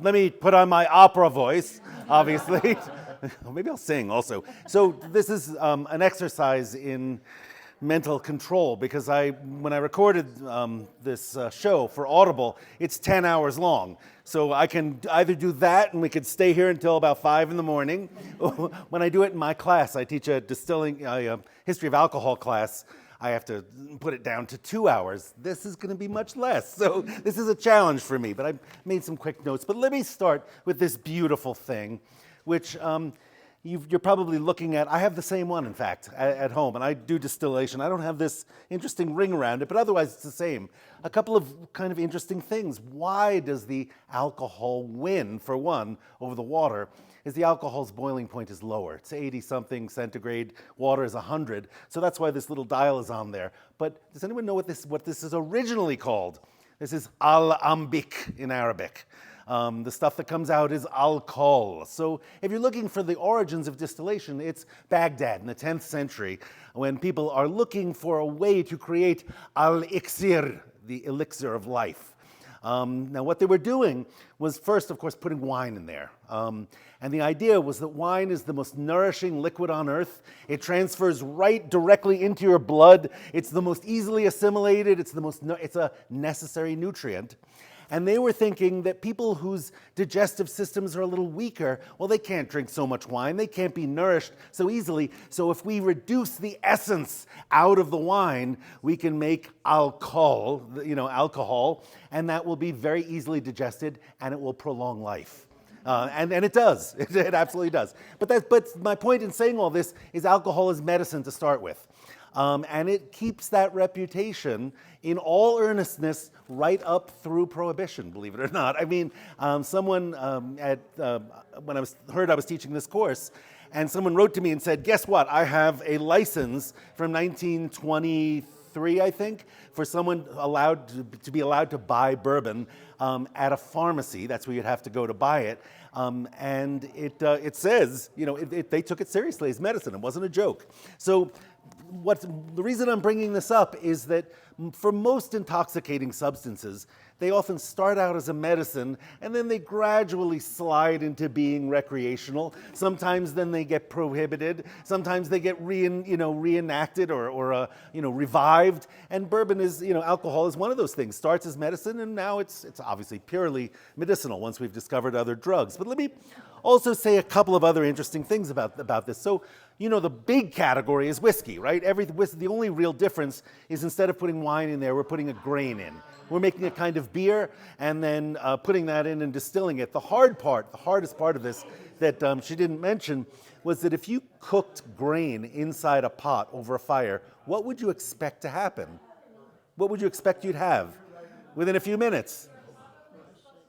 Let me put on my opera voice, obviously. Maybe I'll sing also. So this is an exercise in mental control because when I recorded this show for Audible, it's 10 hours long. So I can either do that and we could stay here until about 5 in the morning. When I do it in my class, I teach a history of alcohol class. I have to put it down to 2 hours. This is going to be much less. So this is a challenge for me, but I made some quick notes. But let me start with this beautiful thing, which you're probably looking at. I have the same one, in fact, at home, and I do distillation. I don't have this interesting ring around it, but otherwise it's the same. A couple of kind of interesting things. Why does the alcohol win, for one, over the water? Is the alcohol's boiling point is lower. It's 80-something centigrade, water is 100, so that's why this little dial is on there. But does anyone know what this is originally called? This is al-ambik in Arabic. The stuff that comes out is alcohol. So if you're looking for the origins of distillation, it's Baghdad in the 10th century when people are looking for a way to create al-iksir, the elixir of life. Now what they were doing was first, of course, putting wine in there. And the idea was that wine is the most nourishing liquid on earth. It transfers right directly into your blood. It's the most easily assimilated. It's a necessary nutrient. And they were thinking that people whose digestive systems are a little weaker, well, they can't drink so much wine. They can't be nourished so easily. So if we reduce the essence out of the wine, we can make alcohol, and that will be very easily digested, and it will prolong life. And it does. It absolutely does. But my point in saying all this is alcohol is medicine to start with. And it keeps that reputation in all earnestness right up through Prohibition, believe it or not. I mean, someone when I was teaching this course, and someone wrote to me and said, guess what? I have a license from 1923, I think, for someone to be allowed to buy bourbon at a pharmacy. That's where you'd have to go to buy it. And it says, they took it seriously as medicine. It wasn't a joke. So the reason I'm bringing this up is that for most intoxicating substances, they often start out as a medicine and then they gradually slide into being recreational. Sometimes then they get prohibited. Sometimes they get reenacted or revived. And bourbon alcohol is one of those things. Starts as medicine and now it's obviously purely medicinal once we've discovered other drugs. But let me also say a couple of other interesting things about this. So, the big category is whiskey, right? The only real difference is instead of putting wine in there, we're putting a grain in. We're making a kind of beer and then putting that in and distilling it. The hardest part of this that she didn't mention was that if you cooked grain inside a pot over a fire, what would you expect to happen? What would you expect you'd have within a few minutes?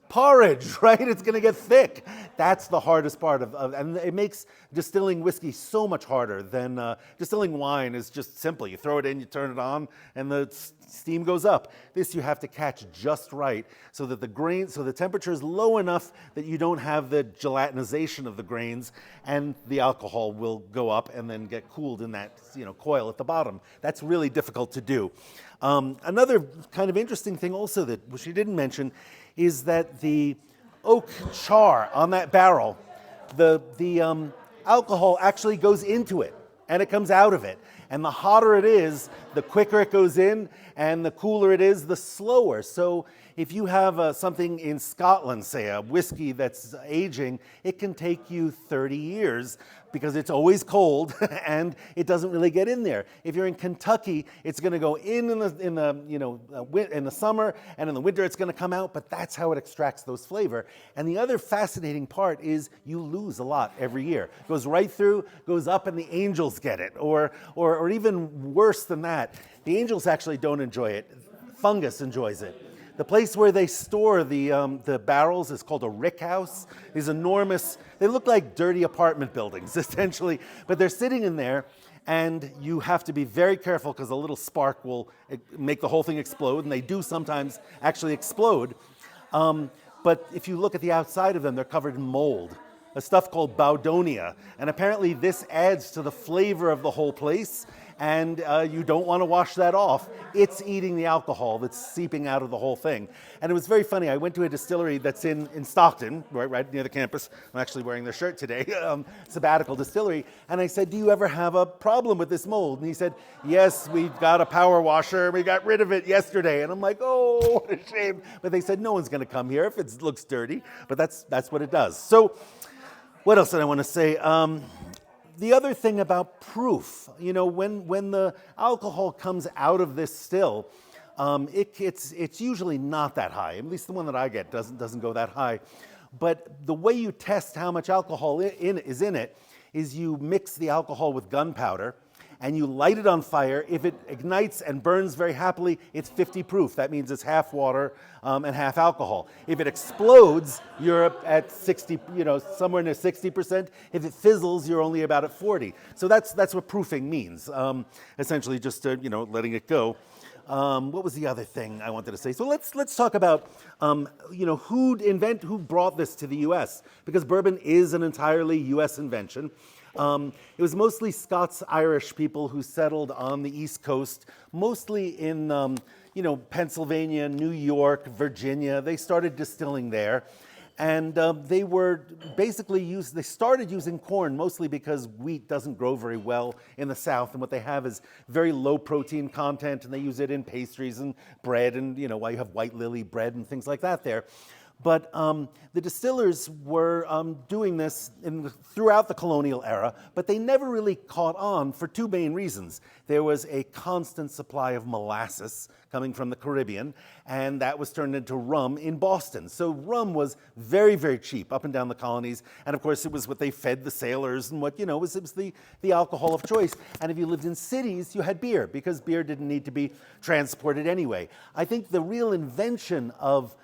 Porridge, right? It's going to get thick. That's the hardest part and it makes distilling whiskey so much harder than distilling wine is just simple. You throw it in, you turn it on, and the steam goes up. This you have to catch just right so that the temperature is low enough that you don't have the gelatinization of the grains, and the alcohol will go up and then get cooled in that coil at the bottom. That's really difficult to do. Another kind of interesting thing also that she didn't mention is that the oak char on that barrel, the alcohol actually goes into it and it comes out of it. And the hotter it is, the quicker it goes in, and the cooler it is, the slower. So if you have something in Scotland, say a whiskey that's aging, it can take you 30 years because it's always cold and it doesn't really get in there. If you're in Kentucky, it's going to go in the summer, and in the winter it's going to come out, but that's how it extracts those flavor. And the other fascinating part is you lose a lot every year. It goes right through, goes up, and the angels get it, or even worse than that, the angels actually don't enjoy it. Fungus enjoys it. The place where they store the barrels is called a rick house. These enormous, they look like dirty apartment buildings, essentially, but they're sitting in there, and you have to be very careful because a little spark will make the whole thing explode, and they do sometimes actually explode. But if you look at the outside of them, they're covered in mold, a stuff called baudonia, and apparently this adds to the flavor of the whole place, and you don't want to wash that off. It's eating the alcohol that's seeping out of the whole thing. And it was very funny. I went to a distillery that's in Stockton, right near the campus. I'm actually wearing their shirt today, Sabbatical Distillery. And I said, do you ever have a problem with this mold? And he said, yes, we've got a power washer. We got rid of it yesterday. And I'm like, oh, what a shame. But they said, no one's going to come here if it looks dirty. But that's what it does. So what else did I want to say? The other thing about proof, when the alcohol comes out of this still, it's usually not that high. At least the one that I get doesn't go that high. But the way you test how much alcohol is in it is you mix the alcohol with gunpowder and you light it on fire. If it ignites and burns very happily, it's 50 proof. That means it's half water and half alcohol. If it explodes, you're at 60, somewhere near 60%. If it fizzles, you're only about at 40. So that's what proofing means. Essentially just letting it go. What was the other thing I wanted to say? So let's talk about who brought this to the U.S. because bourbon is an entirely U.S. invention. It was mostly Scots-Irish people who settled on the East Coast, mostly in Pennsylvania, New York, Virginia. They started distilling there. And they were basically they started using corn mostly because wheat doesn't grow very well in the South. And what they have is very low protein content, and they use it in pastries and bread and, why you have white lily bread and things like that there. But the distillers were doing this throughout the colonial era, but they never really caught on for two main reasons. There was a constant supply of molasses coming from the Caribbean, and that was turned into rum in Boston. So rum was very, very cheap up and down the colonies, and of course it was what they fed the sailors and it was the alcohol of choice. And if you lived in cities, you had beer, because beer didn't need to be transported anyway. I think the real invention of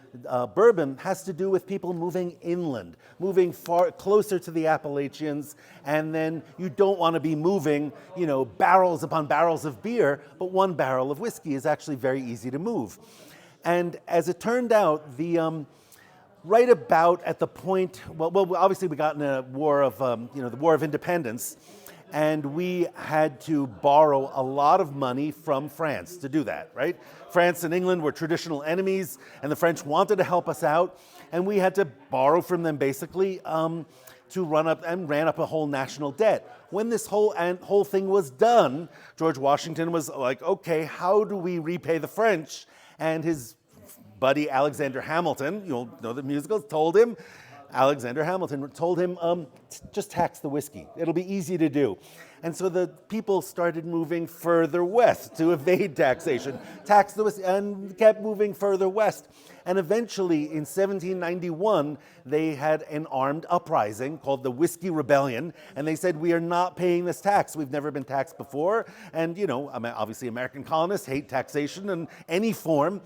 bourbon has to do with people moving inland, moving far closer to the Appalachians, and then you don't want to be moving, barrels upon barrels of beer, but one barrel of whiskey is actually very easy to move. And as it turned out, right about at the point, well, obviously we got in a war of, the War of Independence, and we had to borrow a lot of money from France to do that, right? France and England were traditional enemies, and the French wanted to help us out, and we had to borrow from them basically to ran up a whole national debt. When this whole thing was done, George Washington was like, okay, how do we repay the French? And his buddy Alexander Hamilton, you'll know the musicals, Alexander Hamilton told him, just tax the whiskey. It'll be easy to do. And so the people started moving further west to evade taxation, taxed the whiskey, and kept moving further west. And eventually, in 1791, they had an armed uprising called the Whiskey Rebellion, and they said, we are not paying this tax. We've never been taxed before. And, obviously American colonists hate taxation in any form.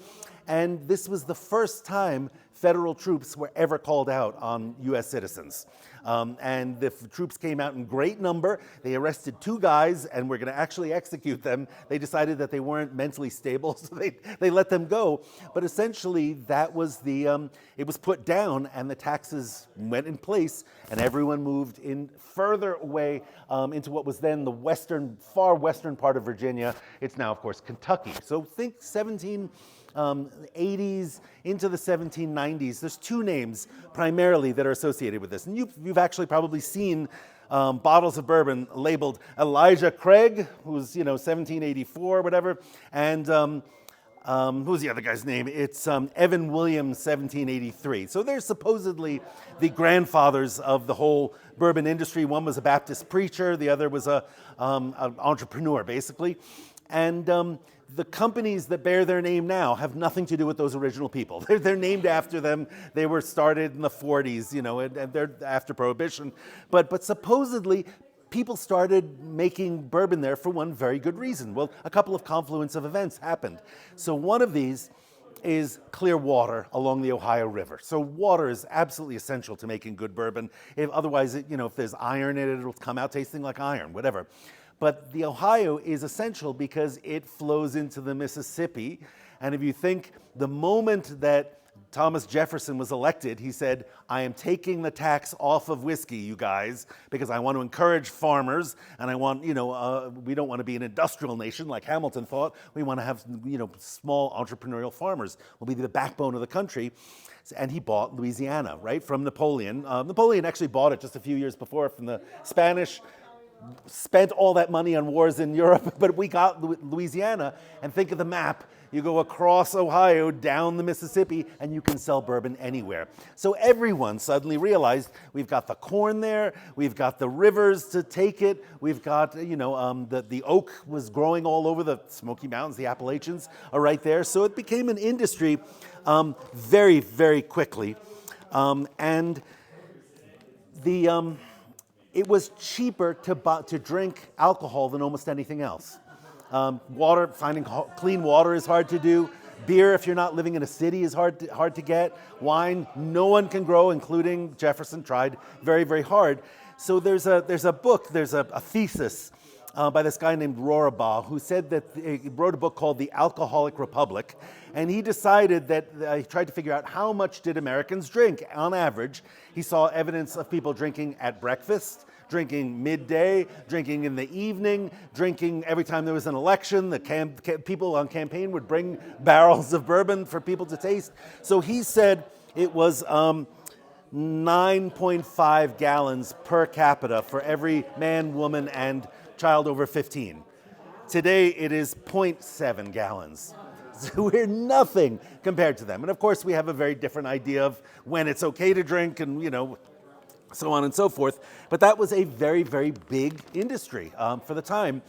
And this was the first time federal troops were ever called out on U.S. citizens. And the troops came out in great number. They arrested 2 guys and were going to actually execute them. They decided that they weren't mentally stable, so they let them go. But essentially, that was it was put down, and the taxes went in place, and everyone moved in further away into what was then the far western part of Virginia. It's now, of course, Kentucky. So think 80s into the 1790s. There's 2 names primarily that are associated with this. And you've actually probably seen bottles of bourbon labeled Elijah Craig, who's 1784, whatever, and who's the other guy's name? It's Evan Williams, 1783. So they're supposedly the grandfathers of the whole bourbon industry. One was a Baptist preacher, the other was an entrepreneur, basically. And the companies that bear their name now have nothing to do with those original people. They're named after them. They were started in the 40s, and they're after Prohibition. But supposedly, people started making bourbon there for one very good reason. Well, a couple of confluence of events happened. So one of these is clear water along the Ohio River. So water is absolutely essential to making good bourbon. Otherwise, if there's iron in it, it'll come out tasting like iron, whatever. But the Ohio is essential because it flows into the Mississippi. And if you think the moment that Thomas Jefferson was elected, he said, I am taking the tax off of whiskey, you guys, because I want to encourage farmers, and I want, we don't want to be an industrial nation like Hamilton thought. We want to have, small entrepreneurial farmers. We'll be the backbone of the country. And he bought Louisiana, right, from Napoleon. Napoleon actually bought it just a few years before from the Spanish, spent all that money on wars in Europe, but we got Louisiana, and think of the map. You go across Ohio, down the Mississippi, and you can sell bourbon anywhere. So everyone suddenly realized we've got the corn there, we've got the rivers to take it, we've got, the oak was growing all over the Smoky Mountains, the Appalachians are right there. So it became an industry very, very quickly. And it was cheaper to drink alcohol than almost anything else. Finding clean water is hard to do. Beer, if you're not living in a city, is hard to get. Wine, no one can grow, including Jefferson tried very, very hard. So there's a thesis by this guy named Rorabaugh, who said that he wrote a book called The Alcoholic Republic, and he decided that he tried to figure out how much did Americans drink on average. He saw evidence of people drinking at breakfast, drinking midday, drinking in the evening, drinking every time there was an election. The people on campaign would bring barrels of bourbon for people to taste. So he said it was 9.5 gallons per capita for every man, woman, and child over 15. Today it is 0.7 gallons. So we're nothing compared to them. And of course we have a very different idea of when it's okay to drink and, so on and so forth. But that was a very, very big industry for the time.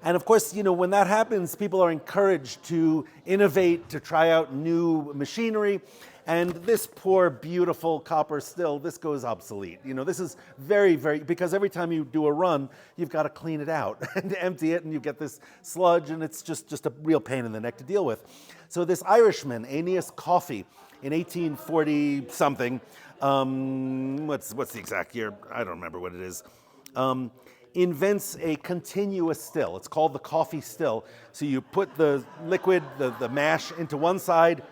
And of course, when that happens, people are encouraged to innovate, to try out new machinery. And this poor, beautiful copper still, this goes obsolete. This is very, very, because every time you do a run, you've got to clean it out and empty it, and you get this sludge, and it's just a real pain in the neck to deal with. So this Irishman, Aeneas Coffey, in 1840-something, what's the exact year? I don't remember what it is. Invents a continuous still. It's called the coffee still. So you put the liquid, the mash, into one side.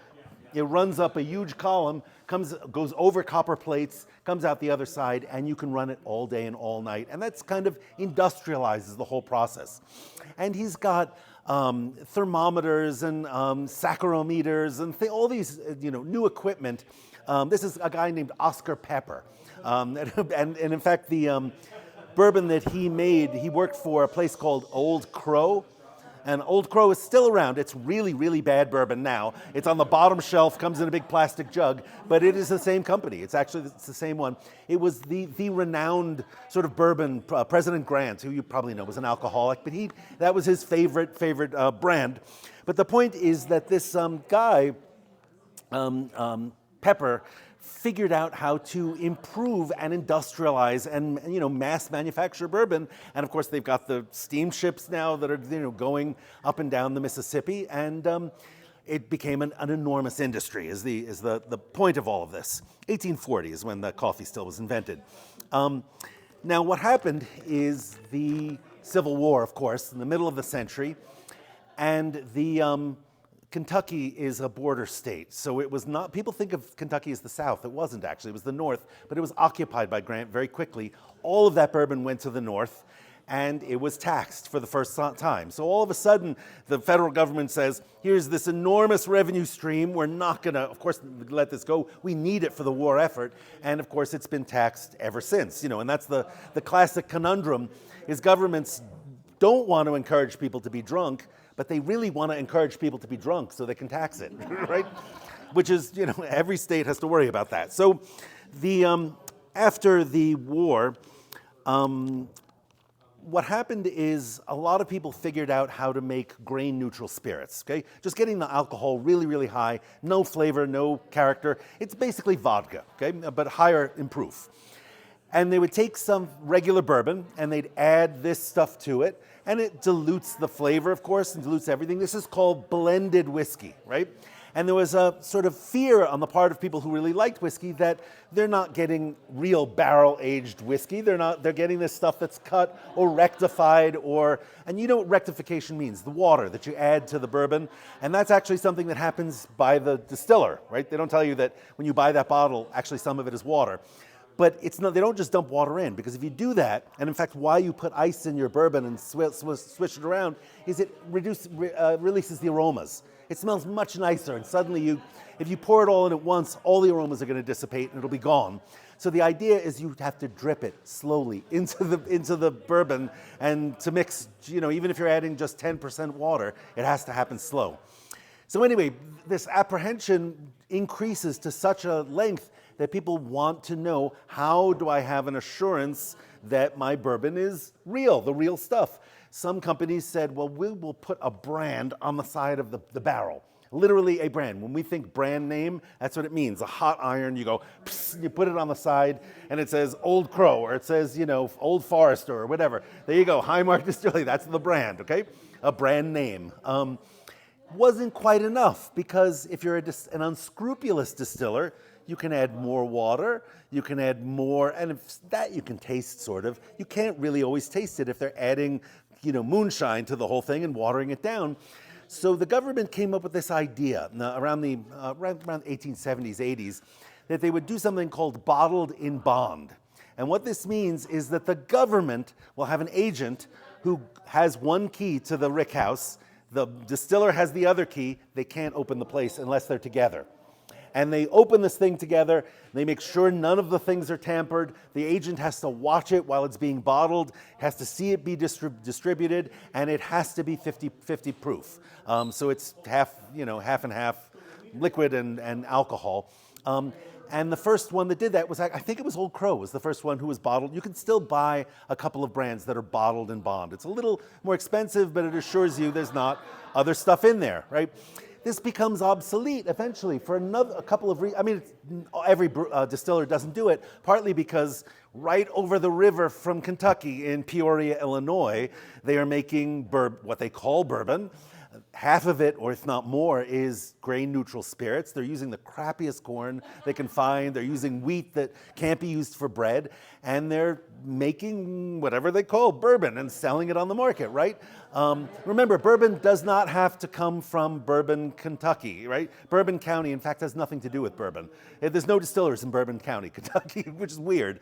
It runs up a huge column, goes over copper plates, comes out the other side, and you can run it all day and all night. And that's kind of industrializes the whole process. And he's got thermometers and saccharometers and all these new equipment. This is a guy named Oscar Pepper. And in fact, the bourbon that he made, he worked for a place called Old Crow. And Old Crow is still around. It's really, really bad bourbon now. It's on the bottom shelf, comes in a big plastic jug, but it is the same company. It's the same one. It was the renowned sort of bourbon, President Grant, who you probably know was an alcoholic, but that was his favorite brand. But the point is that this guy, Pepper, figured out how to improve and industrialize and mass manufacture bourbon. And of course they've got the steamships now that are going up and down the Mississippi, and it became an enormous industry is the point of all of this. 1840 is when the coffee still was invented. Now what happened is the Civil War, of course, in the middle of the century, and the Kentucky is a border state, so it was not, people think of Kentucky as the South. It wasn't actually, it was the North, but it was occupied by Grant very quickly. All of that bourbon went to the North, and it was taxed for the first time. So all of a sudden, the federal government says, here's this enormous revenue stream. We're not gonna, of course, let this go. We need it for the war effort. And of course, it's been taxed ever since. And that's the classic conundrum, is governments don't want to encourage people to be drunk, but they really want to encourage people to be drunk so they can tax it, right? Which is, every state has to worry about that. So after the war, what happened is a lot of people figured out how to make grain-neutral spirits, okay? Just getting the alcohol really, really high, no flavor, no character. It's basically vodka, okay, but higher in proof. And they would take some regular bourbon and they'd add this stuff to it, and it dilutes the flavor, of course, and dilutes everything. This is called blended whiskey, right? And there was a sort of fear on the part of people who really liked whiskey that they're not getting real barrel-aged whiskey. They're getting this stuff that's cut or rectified and you know what rectification means, the water that you add to the bourbon. And that's actually something that happens by the distiller, right? They don't tell you that when you buy that bottle, actually some of it is water. But they don't just dump water in, because if you do that, and in fact why you put ice in your bourbon and swish it around, is it releases the aromas. It smells much nicer, and suddenly if you pour it all in at once, all the aromas are going to dissipate and it'll be gone. So the idea is you have to drip it slowly into the bourbon, and to mix, even if you're adding just 10% water, it has to happen slow. So anyway, this apprehension increases to such a length that people want to know, how do I have an assurance that my bourbon is real, the real stuff? Some companies said, well, we will put a brand on the side of the barrel. Literally a brand. When we think brand name, that's what it means. A hot iron, you go, psst, you put it on the side, and it says Old Crow, or it says, Old Forester, or whatever. There you go, High Mark Distillery, that's the brand, okay? A brand name. Wasn't quite enough, because if you're an unscrupulous distiller, you can add more water, you can add more, and that you can taste, sort of. You can't really always taste it if they're adding, moonshine to the whole thing and watering it down. So the government came up with this idea around 1870s, 80s, that they would do something called bottled in bond. And what this means is that the government will have an agent who has one key to the rick house, the distiller has the other key, they can't open the place unless they're together. And they open this thing together, they make sure none of the things are tampered, the agent has to watch it while it's being bottled, has to see it be distributed, and it has to be 50-50 proof. So it's half and half liquid and alcohol. And the first one that did that was, I think it was Old Crow, was the first one who was bottled. You can still buy a couple of brands that are bottled in bond. It's a little more expensive, but it assures you there's not other stuff in there, right? This becomes obsolete eventually for a couple of reasons. Every distiller doesn't do it, partly because right over the river from Kentucky in Peoria, Illinois, they are making what they call bourbon. Half of it, or if not more, is grain-neutral spirits. They're using the crappiest corn they can find. They're using wheat that can't be used for bread. And they're making whatever they call bourbon and selling it on the market, right? Remember, bourbon does not have to come from Bourbon, Kentucky, right? Bourbon County, in fact, has nothing to do with bourbon. There's no distillers in Bourbon County, Kentucky, which is weird.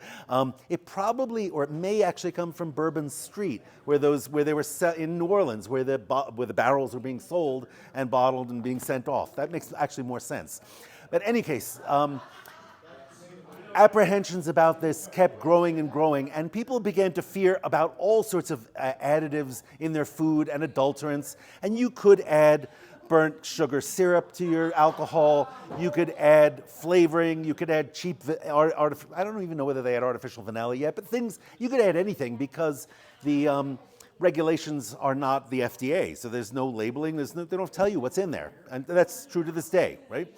It probably, or it may actually come from Bourbon Street, where they were set in New Orleans, where the barrels were being sold and bottled and being sent off. That makes actually more sense. But in any case, apprehensions about this kept growing and growing, and people began to fear about all sorts of additives in their food and adulterants. And you could add burnt sugar syrup to your alcohol, you could add flavoring, you could add cheap, I don't even know whether they had artificial vanilla yet, but you could add anything, because the regulations are not the FDA, so there's no labeling, they don't tell you what's in there, and that's true to this day, right?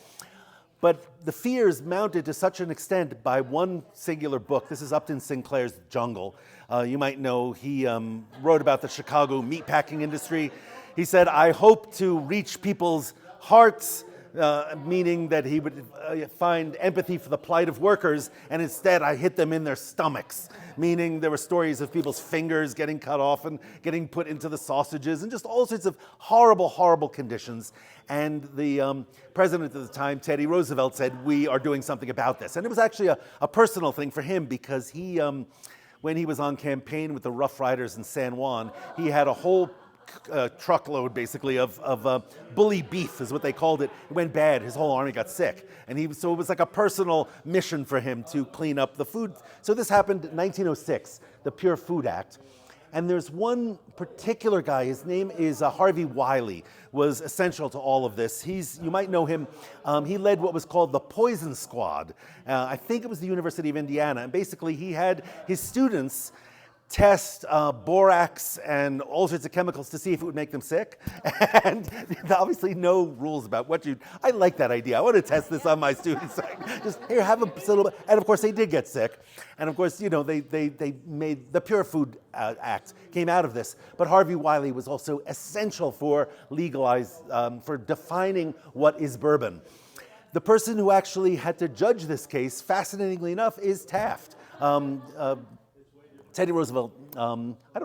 But the fears mounted to such an extent by one singular book. This is Upton Sinclair's Jungle. You might know he wrote about the Chicago meatpacking industry. He said, I hope to reach people's hearts, meaning that he would find empathy for the plight of workers, and instead I hit them in their stomachs, meaning there were stories of people's fingers getting cut off and getting put into the sausages, and just all sorts of horrible, horrible conditions. And the president at the time, Teddy Roosevelt, said, we are doing something about this. And it was actually a personal thing for him, because he, when he was on campaign with the Rough Riders in San Juan, he had a whole truckload, basically, of bully beef, is what they called it. It went bad. His whole army got sick. And so it was like a personal mission for him to clean up the food. So this happened in 1906, the Pure Food Act. And there's one particular guy, his name is Harvey Wiley, was essential to all of this. You might know him. He led what was called the Poison Squad. I think it was the University of Indiana. And basically he had his students test borax and all sorts of chemicals to see if it would make them sick. And obviously no rules about what you, I like that idea. I want to test this on my students. Just, here, have a little bit. And of course they did get sick. And of course, they made, the Pure Food Act came out of this. But Harvey Wiley was also essential for for defining what is bourbon. The person who actually had to judge this case, fascinatingly enough, is Taft. Teddy Roosevelt,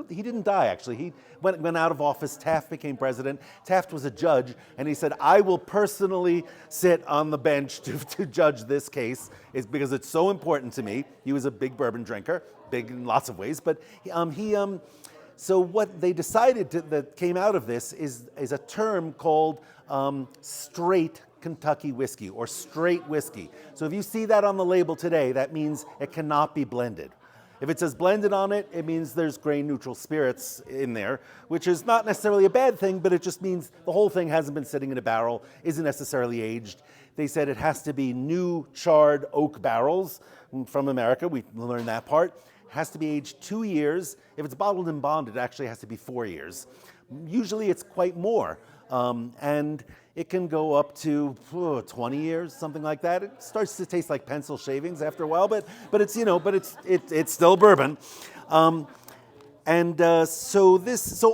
he didn't die actually. He went out of office, Taft became president. Taft was a judge, and he said, I will personally sit on the bench to judge this case, because it's so important to me. He was a big bourbon drinker, big in lots of ways, but so what they decided that came out of this is a term called straight Kentucky whiskey, or straight whiskey. So if you see that on the label today, that means it cannot be blended. If it says blended on it, it means there's grain-neutral spirits in there, which is not necessarily a bad thing, but it just means the whole thing hasn't been sitting in a barrel, isn't necessarily aged. They said it has to be new charred oak barrels from America. We learned that part. It has to be aged 2 years. If it's bottled and bonded, it actually has to be 4 years. Usually it's quite more. And it can go up to 20 years, something like that. It starts to taste like pencil shavings after a while, but it's it's still bourbon. So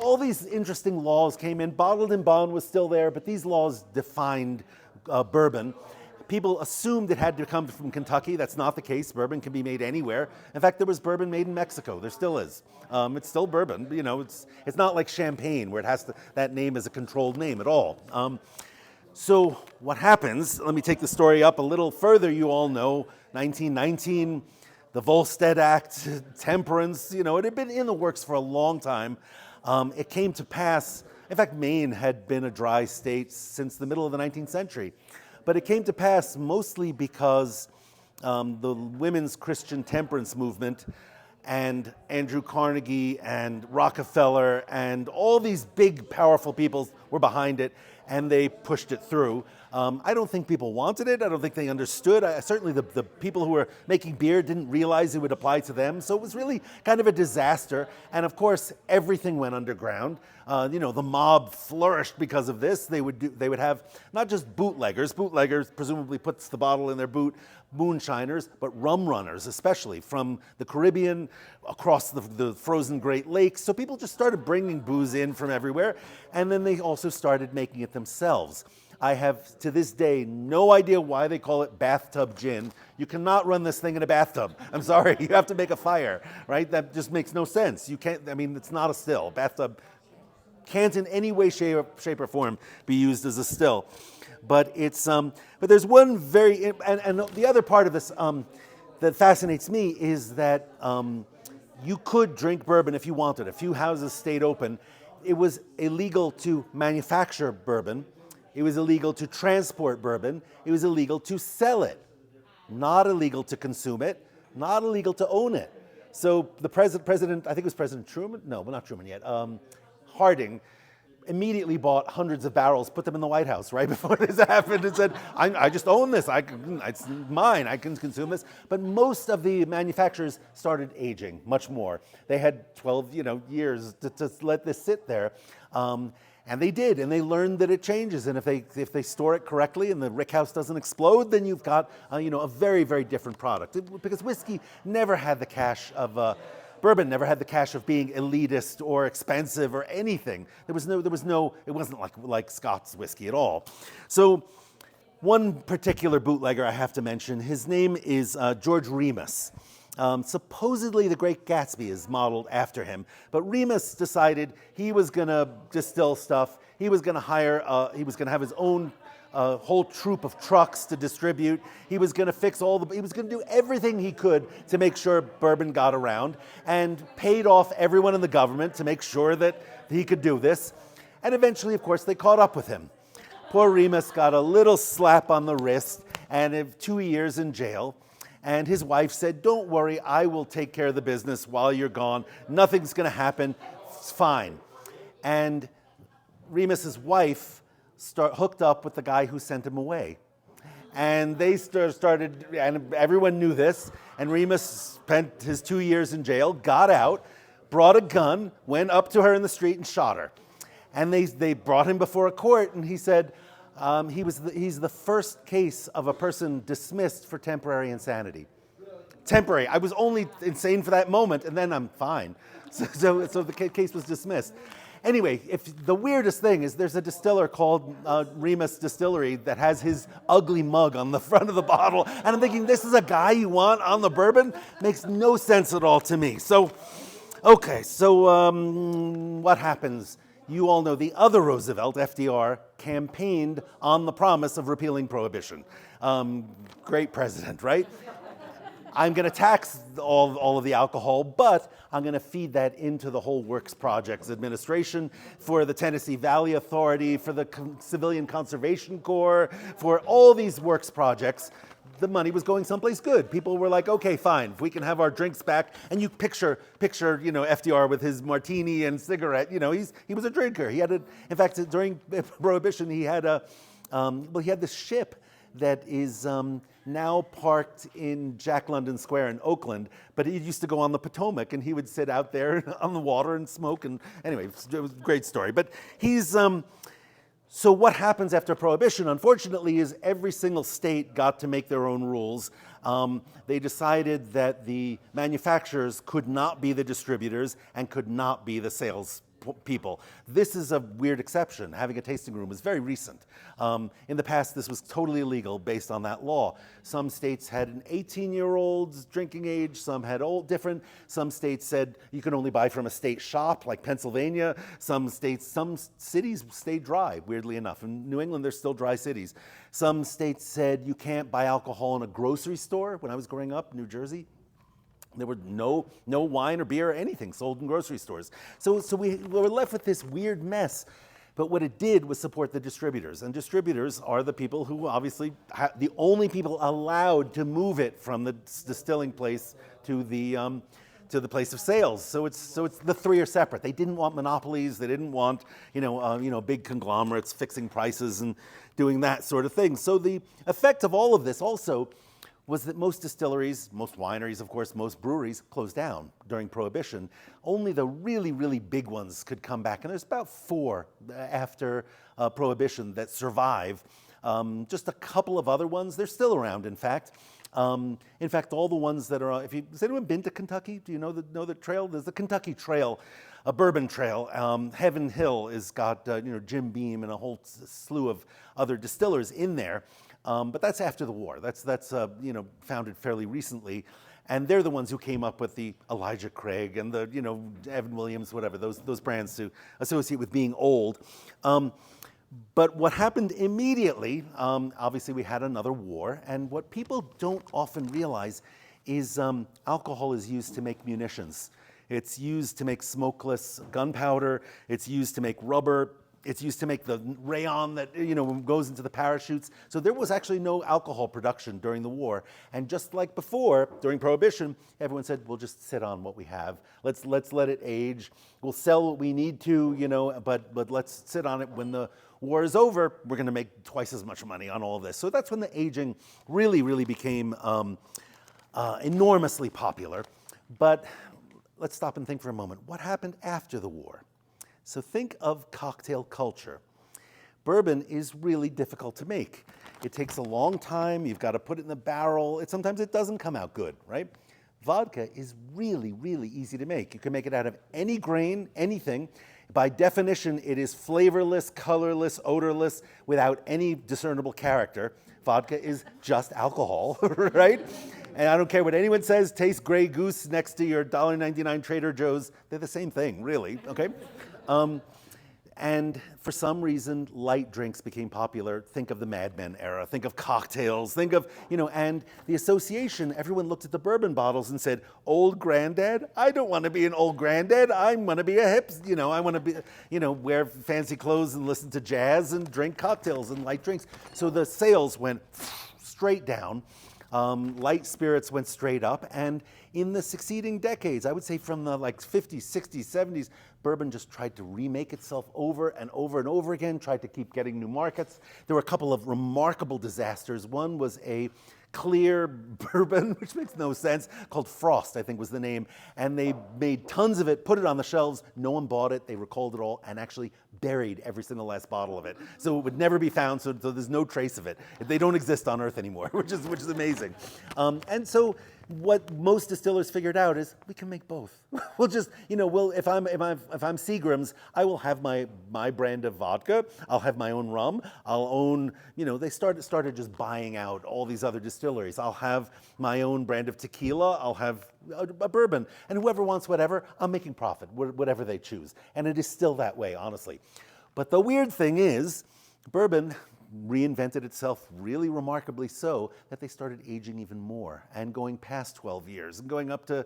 all these interesting laws came in. Bottled and bond was still there, but these laws defined bourbon. People assumed it had to come from Kentucky. That's not the case. Bourbon can be made anywhere. In fact, there was bourbon made in Mexico. There still is. It's still bourbon. It's not like champagne where it has that name is a controlled name at all. So what happens? Let me take the story up a little further. You all know 1919, the Volstead Act, temperance. It had been in the works for a long time. It came to pass. In fact, Maine had been a dry state since the middle of the 19th century. But it came to pass mostly because the women's Christian temperance movement and Andrew Carnegie and Rockefeller and all these big, powerful people were behind it, and they pushed it through. I don't think people wanted it. I don't think they understood. Certainly the people who were making beer didn't realize it would apply to them. So it was really kind of a disaster. And of course, everything went underground. The mob flourished because of this. They would have not just bootleggers. Bootleggers presumably puts the bottle in their boot, moonshiners, but rum runners, especially from the Caribbean across the frozen Great Lakes. So people just started bringing booze in from everywhere. And then they also started making it themselves. I have, to this day, no idea why they call it bathtub gin. You cannot run this thing in a bathtub. I'm sorry, you have to make a fire, right? That just makes no sense. You can't, it's not a still. Bathtub can't in any way, shape, or form be used as a still. But but there's one and the other part of this that fascinates me is that you could drink bourbon if you wanted. A few houses stayed open. It was illegal to manufacture bourbon. It was illegal to transport bourbon. It was illegal to sell it. Not illegal to consume it. Not illegal to own it. So the president, I think it was President Truman. No, but not Truman yet. Harding immediately bought hundreds of barrels, put them in the White House right before this happened, and said, I just own this. It's mine. I can consume this. But most of the manufacturers started aging much more. They had 12 years to let this sit there. And they did, and they learned that it changes. And if they store it correctly and the rickhouse doesn't explode, then you've got a very, very different product. Because whiskey never had the cash of bourbon, never had the cash of being elitist or expensive or anything. There was no. It wasn't like Scots whiskey at all. So one particular bootlegger I have to mention. His name is George Remus. Supposedly the Great Gatsby is modeled after him, but Remus decided he was going to distill stuff. He was going to he was going to have his own whole troop of trucks to distribute. He was going to he was going to do everything he could to make sure bourbon got around, and paid off everyone in the government to make sure that he could do this. And eventually, of course, they caught up with him. Poor Remus got a little slap on the wrist and 2 years in jail. And his wife said, don't worry, I will take care of the business while you're gone. Nothing's going to happen. It's fine. And Remus's wife hooked up with the guy who sent him away. And they started, and everyone knew this, and Remus spent his 2 years in jail, got out, brought a gun, went up to her in the street and shot her. And they brought him before a court, and he said he's the first case of a person dismissed for temporary insanity. Temporary. I was only insane for that moment, and then I'm fine. So the case was dismissed. Anyway, the weirdest thing is there's a distiller called Reno Distillery that has his ugly mug on the front of the bottle. And I'm thinking, this is a guy you want on the bourbon? Makes no sense at all to me. So, okay, so what happens? You all know the other Roosevelt, FDR, campaigned on the promise of repealing Prohibition. Great president, right? I'm going to tax all of the alcohol, but I'm going to feed that into the whole Works Projects Administration, for the Tennessee Valley Authority, for the Civilian Conservation Corps, for all these works projects. The money was going someplace good. People were like, okay, fine, if we can have our drinks back. And you picture, FDR with his martini and cigarette. He was a drinker. He had in fact, during Prohibition, he had he had this ship that is now parked in Jack London Square in Oakland, but he used to go on the Potomac, and he would sit out there on the water and smoke, and anyway, it was a great story. But he's, so what happens after Prohibition, unfortunately, is every single state got to make their own rules. They decided that the manufacturers could not be the distributors and could not be the sales people. This is a weird exception. Having a tasting room is very recent. In the past, this was totally illegal based on that law. Some states had an 18-year-old's drinking age, some had different. Some states said you can only buy from a state shop, like Pennsylvania. Some cities stayed dry, weirdly enough. In New England, there's still dry cities. Some states said you can't buy alcohol in a grocery store. When I was growing up, New Jersey, there were no wine or beer or anything sold in grocery stores. So we were left with this weird mess. But what it did was support the distributors. And distributors are the people who obviously, the only people allowed to move it from the distilling place to the place of sales. So it's the three are separate. They didn't want monopolies. They didn't want big conglomerates fixing prices and doing that sort of thing. So the effect of all of this also was that most distilleries, most wineries, of course, most breweries closed down during Prohibition. Only the really, really big ones could come back. And there's about 4 after Prohibition that survive. Just a couple of other ones, they're still around, in fact. In fact, all the ones that are, has anyone been to Kentucky? Do you know the trail? There's the Kentucky Trail, a bourbon trail. Heaven Hill has got Jim Beam and a whole slew of other distillers in there. But that's after the war. That's founded fairly recently, and they're the ones who came up with the Elijah Craig and the Evan Williams, whatever those brands to associate with being old. But what happened immediately? Obviously, we had another war, and what people don't often realize is alcohol is used to make munitions. It's used to make smokeless gunpowder. It's used to make rubber. It's used to make the rayon that goes into the parachutes. So there was actually no alcohol production during the war. And just like before, during Prohibition, everyone said, we'll just sit on what we have. Let's let it age. We'll sell what we need to, but let's sit on it. When the war is over, we're going to make twice as much money on all of this. So that's when the aging really, really became enormously popular. But let's stop and think for a moment. What happened after the war? So think of cocktail culture. Bourbon is really difficult to make. It takes a long time. You've got to put it in the barrel. Sometimes it doesn't come out good, right? Vodka is really, really easy to make. You can make it out of any grain, anything. By definition, it is flavorless, colorless, odorless, without any discernible character. Vodka is just alcohol, right? And I don't care what anyone says, tastes Grey Goose next to your $1.99 Trader Joe's. They're the same thing, really, okay? And for some reason, light drinks became popular. Think of the Mad Men era. Think of cocktails. Think of, and the association, everyone looked at the bourbon bottles and said, old granddad? I don't want to be an old granddad. I want to be a hip, I want to be, wear fancy clothes and listen to jazz and drink cocktails and light drinks. So the sales went straight down. Light spirits went straight up, and in the succeeding decades, I would say from the 50s, 60s, 70s, bourbon just tried to remake itself over and over and over again, tried to keep getting new markets. There were a couple of remarkable disasters. One was a clear bourbon, which makes no sense, called Frost, I think was the name. And they made tons of it, put it on the shelves. No one bought it. They recalled it all and actually buried every single last bottle of it. So it would never be found, so there's no trace of it. They don't exist on Earth anymore, which is amazing. And so what most distillers figured out is we can make both. We'll just, if I'm Seagram's, I will have my brand of vodka. I'll have my own rum. I'll own, they started just buying out all these other distilleries. I'll have my own brand of tequila. I'll have a bourbon. And whoever wants whatever, I'm making profit, whatever they choose. And it is still that way, honestly. But the weird thing is, bourbon reinvented itself really remarkably so that they started aging even more and going past 12 years and going up to,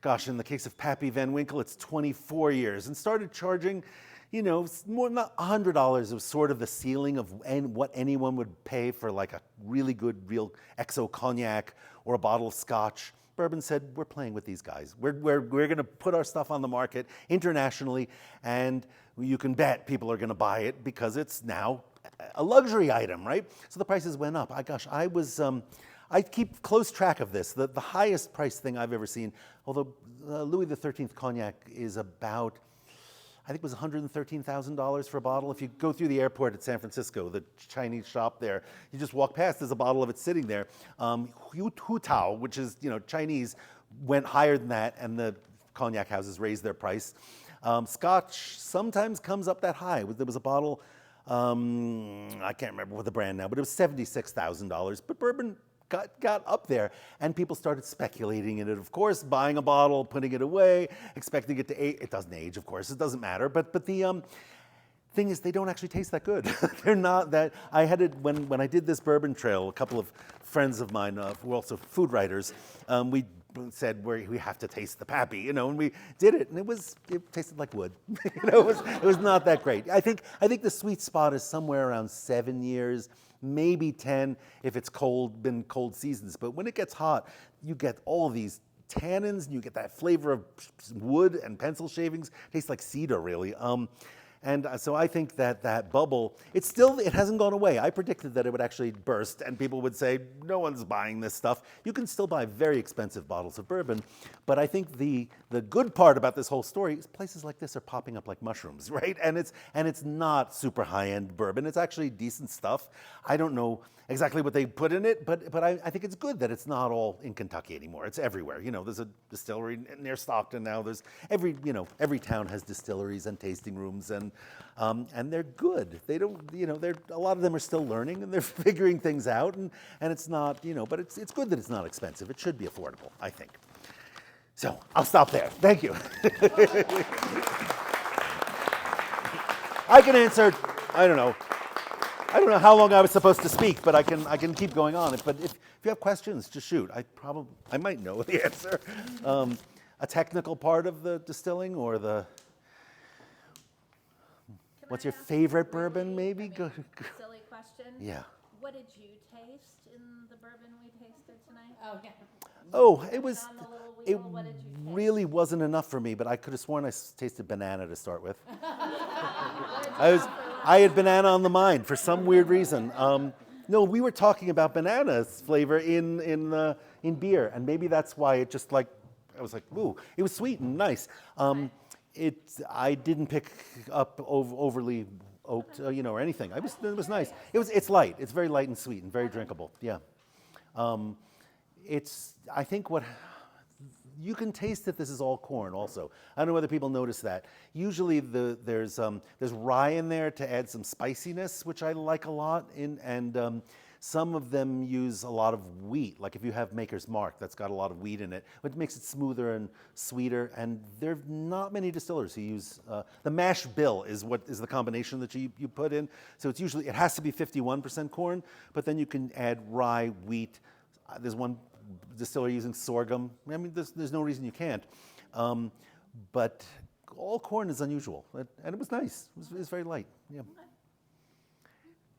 gosh, in the case of Pappy Van Winkle, it's 24 years and started charging, more than $100 was sort of the ceiling of what anyone would pay for like a really good real XO cognac or a bottle of scotch. Bourbon said, we're playing with these guys. We're going to put our stuff on the market internationally, and you can bet people are going to buy it because it's now a luxury item, right? So the prices went up. I keep close track of this. The highest price thing I've ever seen, although Louis XIII cognac is about, I think it was $113,000 for a bottle. If you go through the airport at San Francisco, the Chinese shop there, you just walk past, there's a bottle of it sitting there. Hu Tao, which is Chinese, went higher than that, and the cognac houses raised their price. Scotch sometimes comes up that high. There was a bottle, I can't remember what the brand now, but it was $76,000. But bourbon got up there, and people started speculating in it, of course, buying a bottle, putting it away, expecting it to age. It doesn't age, of course, it doesn't matter. But the thing is, they don't actually taste that good. They're not that. I had it when I did this bourbon trail. A couple of friends of mine who were also food writers. We said we have to taste the Pappy, and we did it, and it tasted like wood. It was not that great. I think the sweet spot is somewhere around 7 years, maybe 10 if it's been cold seasons. But when it gets hot, you get all these tannins, and you get that flavor of wood and pencil shavings. It tastes like cedar, really. And so I think that bubble, it hasn't gone away. I predicted that it would actually burst and people would say, no one's buying this stuff. You can still buy very expensive bottles of bourbon, but I think the good part about this whole story is places like this are popping up like mushrooms, right? And it's not super high-end bourbon. It's actually decent stuff. I don't know exactly what they put in it, but I think it's good that it's not all in Kentucky anymore. It's everywhere. There's a distillery near Stockton now. There's every town has distilleries and tasting rooms, and they're good. They don't, a lot of them are still learning and they're figuring things out, and it's not, but it's good that it's not expensive. It should be affordable, I think. So I'll stop there. Thank you. I can answer, I don't know how long I was supposed to speak, but I can keep going on. But if you have questions, just shoot. I might know the answer. A technical part of the distilling or the... What's your favorite bourbon, maybe? Silly question. Yeah. What did you taste in the bourbon we tasted tonight? Oh, yeah. Oh, it really wasn't enough for me, but I could have sworn I tasted banana to start with. I had banana on the mind for some weird reason. No, we were talking about banana's flavor in beer, and maybe that's why it just I was like, ooh, it was sweet and nice. I didn't pick up overly oaked, or anything. It was nice. It's light. It's very light and sweet and very drinkable. Yeah. I think what you can taste that this is all corn. Also, I don't know whether people notice that. Usually there's rye in there to add some spiciness, which I like a lot. And some of them use a lot of wheat, like if you have Maker's Mark, that's got a lot of wheat in it, which makes it smoother and sweeter. And there are not many distillers who use the mash bill is the combination that you put in. So it has to be 51% corn, but then you can add rye, wheat. There's one distiller using sorghum. I mean, there's no reason you can't. But all corn is unusual, and it was nice. It was very light. Yeah.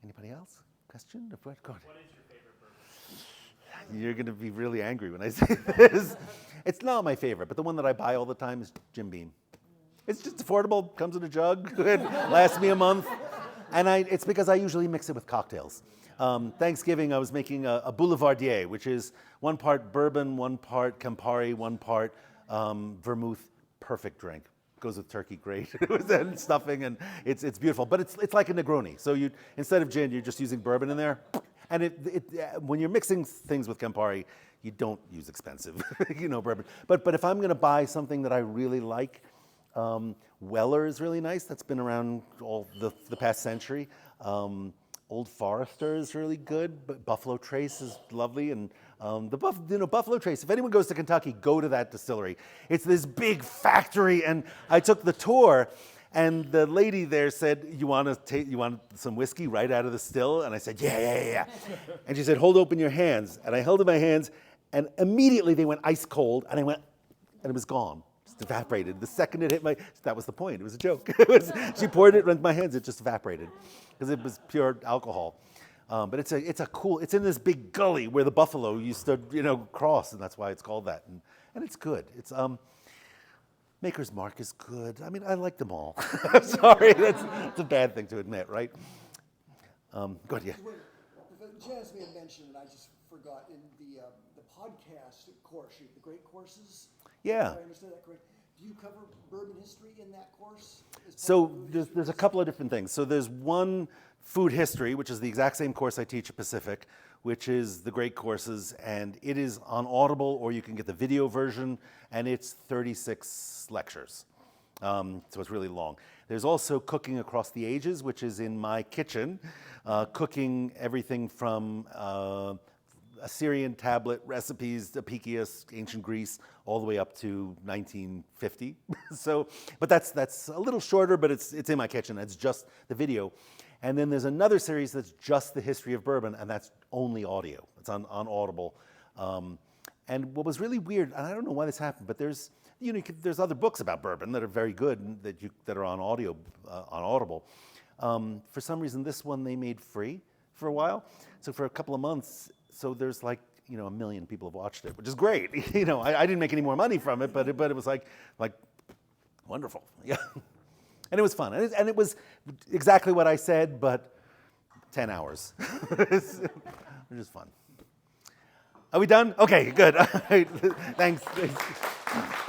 Anybody else? Question? Go ahead. What is your favorite bourbon? You're going to be really angry when I say this. It's not my favorite, but the one that I buy all the time is Jim Beam. It's just affordable, comes in a jug, it lasts me a month. And it's because I usually mix it with cocktails. Thanksgiving, I was making a boulevardier, which is 1 part bourbon, 1 part Campari, 1 part vermouth. Perfect drink. Goes with turkey great. And stuffing, and it's beautiful. But it's like a Negroni. So you instead of gin, you're just using bourbon in there. And when you're mixing things with Campari, you don't use expensive, bourbon. But if I'm going to buy something that I really like, Weller is really nice. That's been around all the past century. Old Forester is really good, but Buffalo Trace is lovely, and Buffalo Trace. If anyone goes to Kentucky, go to that distillery. It's this big factory, and I took the tour, and the lady there said, "You want some whiskey right out of the still?" And I said, "Yeah." And she said, "Hold open your hands," and I held in my hands, and immediately they went ice cold, and and it was gone. Evaporated. The second it hit that was the point. It was a joke. She poured it into my hands. It just evaporated because it was pure alcohol. But it's in this big gully where the buffalo used to, cross, and that's why it's called that. And it's good. It's Maker's Mark is good. I mean, I like them all. I'm sorry, that's a bad thing to admit, right? Go ahead, yeah. Janice may have mentioned, and I just forgot, in the podcast course, the great courses. Yeah. If I understand that correct. Do you cover bourbon history in that course? So there's a couple of different things. So there's one food history, which is the exact same course I teach at Pacific, which is the great courses, and it is on Audible, or you can get the video version, and it's 36 lectures. So it's really long. There's also Cooking Across the Ages, which is in my kitchen, cooking everything from Assyrian tablet recipes, Apicius, ancient Greece, all the way up to 1950. But that's a little shorter, but it's in my kitchen. It's just the video. And then there's another series that's just the history of bourbon, and that's only audio. It's on Audible. And what was really weird, and I don't know why this happened, but there's other books about bourbon that are very good that are on audio on Audible. For some reason, this one they made free for a while. So for a couple of months. So there's 1 million people have watched it, which is great. I didn't make any more money from it, but it was like wonderful. Yeah. And it was fun. And it was exactly what I said, but 10 hours. Which is fun. Are we done? Okay, good. All right. Thanks.